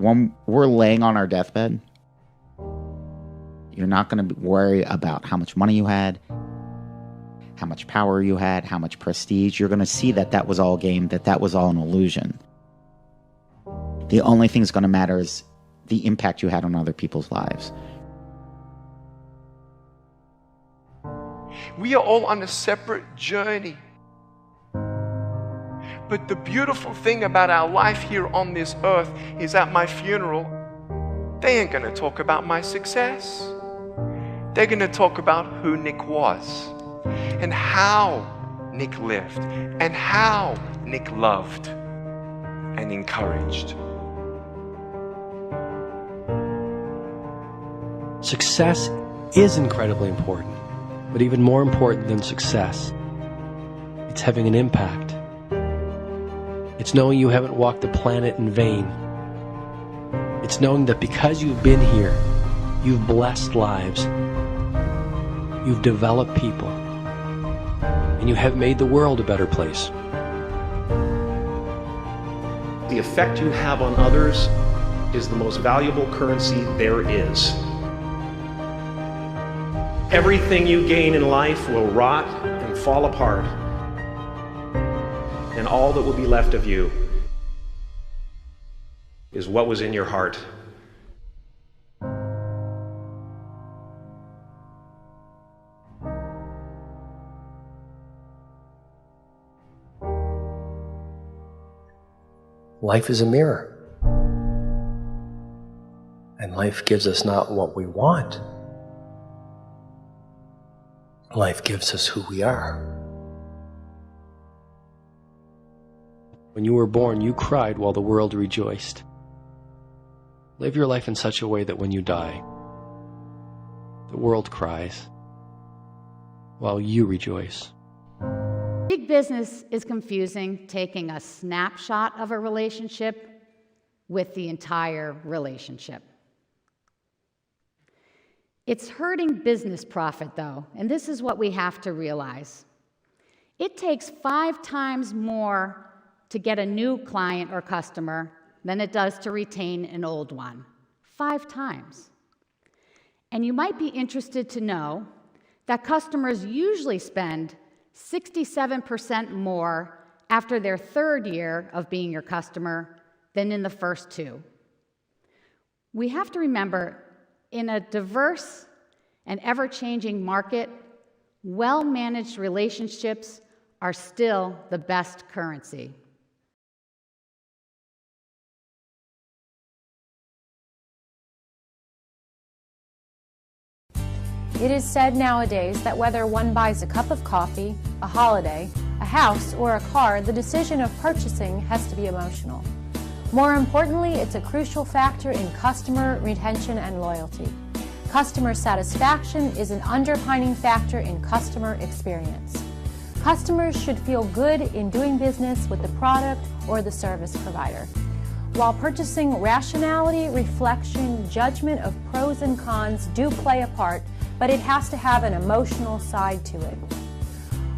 when we're laying on our deathbed, you're not going to worry about how much money you had, how much power you had, how much prestige. You're going to see that that was all game, that that was all an illusion. The only thing that's going to matter is the impact you had on other people's lives. We are all on a separate journey. But the beautiful thing about our life here on this earth is at my funeral, they ain't going to talk about my success. They're going to talk about who Nick was and how Nick lived and how Nick loved and encouraged. Success is incredibly important, but even more important than success, it's having an impact. It's knowing you haven't walked the planet in vain. It's knowing that because you've been here, you've blessed lives, you've developed people, and you have made the world a better place. The effect you have on others is the most valuable currency there is. Everything you gain in life will rot and fall apart, and all that will be left of you is what was in your heart. Life is a mirror, and life gives us not what we want. Life gives us who we are. When you were born, you cried while the world rejoiced. Live your life in such a way that when you die, the world cries while you rejoice. Big business is confusing taking a snapshot of a relationship with the entire relationship. It's hurting business profit, though, and this is what we have to realize. It takes 5 times more to get a new client or customer than it does to retain an old one. 5 times. And you might be interested to know that customers usually spend 67% more after their 3rd year of being your customer than in the first 2. We have to remember, in a diverse and ever-changing market, well-managed relationships are still the best currency. It is said nowadays that whether one buys a cup of coffee, a holiday, a house, or a car, the decision of purchasing has to be emotional. More importantly, it's a crucial factor in customer retention and loyalty. Customer satisfaction is an underpinning factor in customer experience. Customers should feel good in doing business with the product or the service provider. While purchasing rationality, reflection, judgment of pros and cons do play a part, but it has to have an emotional side to it.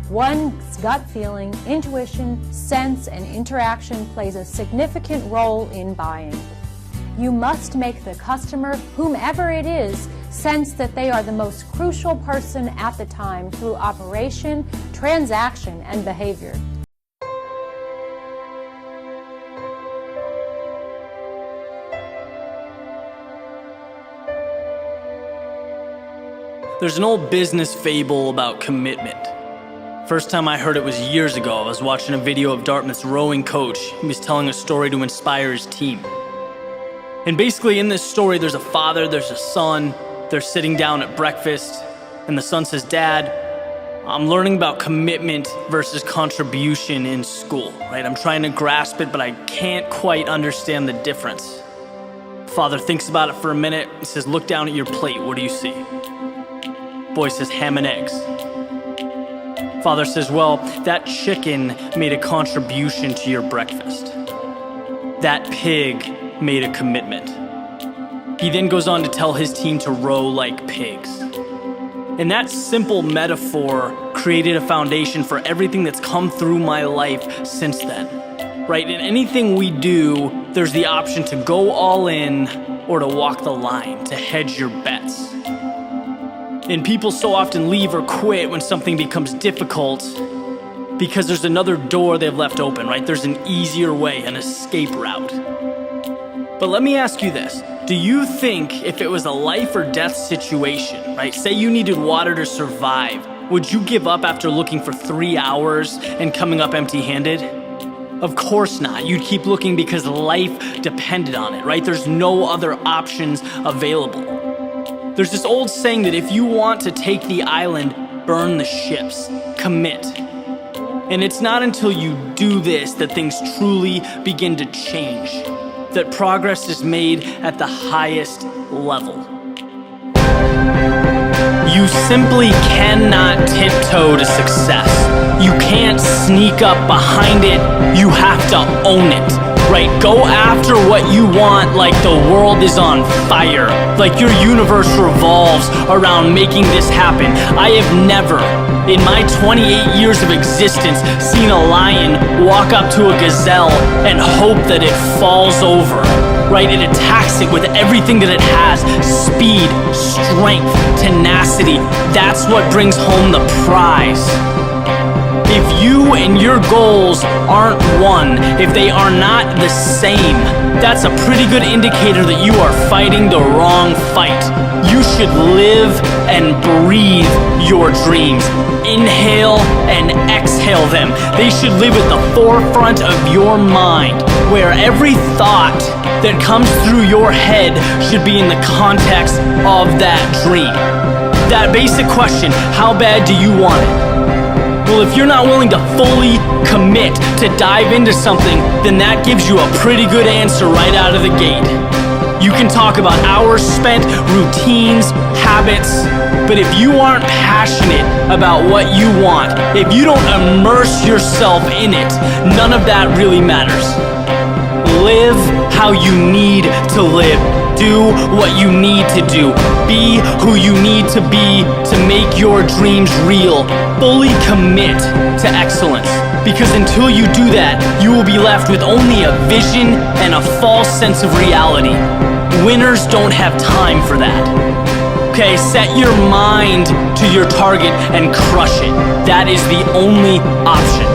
One's gut feeling, intuition, sense, and interaction plays a significant role in buying. You must make the customer, whomever it is, sense that they are the most crucial person at the time through operation, transaction, and behavior. There's an old business fable about commitment. First time I heard it was years ago. I was watching a video of Dartmouth's rowing coach. He was telling a story to inspire his team. And basically in this story, there's a father, there's a son, they're sitting down at breakfast, and the son says, "Dad, I'm learning about commitment versus contribution in school, right? I'm trying to grasp it, but I can't quite understand the difference." Father thinks about it for a minute. He says, "Look down at your plate. What do you see?" Boy says, "Ham and eggs." Father says, "Well, that chicken made a contribution to your breakfast. That pig made a commitment." He then goes on to tell his team to row like pigs. And that simple metaphor created a foundation for everything that's come through my life since then, right? And anything we do there's the option to go all in or to walk the line, to hedge your bets. And people so often leave or quit when something becomes difficult because there's another door they've left open, right? There's an easier way, an escape route. But let me ask you this. Do you think if it was a life or death situation, right? Say you needed water to survive, would you give up after looking for 3 hours and coming up empty-handed? Of course not. You'd keep looking because life depended on it, right? There's no other options available. There's this old saying that if you want to take the island, burn the ships, commit. And it's not until you do this that things truly begin to change, that progress is made at the highest level. You simply cannot tiptoe to success. You can't sneak up behind it. You have to own it, right? Go after what you want like the world is on fire, like your universe revolves around making this happen. I have never, in my 28 years of existence, seen a lion walk up to a gazelle and hope that it falls over, right? It attacks it with everything that it has. Speed, strength, tenacity. That's what brings home the prize. If you and your goals aren't one, if they are not the same, that's a pretty good indicator that you are fighting the wrong fight. You should live and breathe your dreams. Inhale and exhale them. They should live at the forefront of your mind, where every thought that comes through your head should be in the context of that dream. That basic question, how bad do you want it? Well, if you're not willing to fully commit to dive into something, then that gives you a pretty good answer right out of the gate. You can talk about hours spent, routines, habits, but if you aren't passionate about what you want, if you don't immerse yourself in it, none of that really matters. Live how you need to live. Do what you need to do. Be who you need to be to make your dreams real. Fully commit to excellence. Because until you do that, you will be left with only a vision and a false sense of reality. Winners don't have time for that. Okay, set your mind to your target and crush it. That is the only option.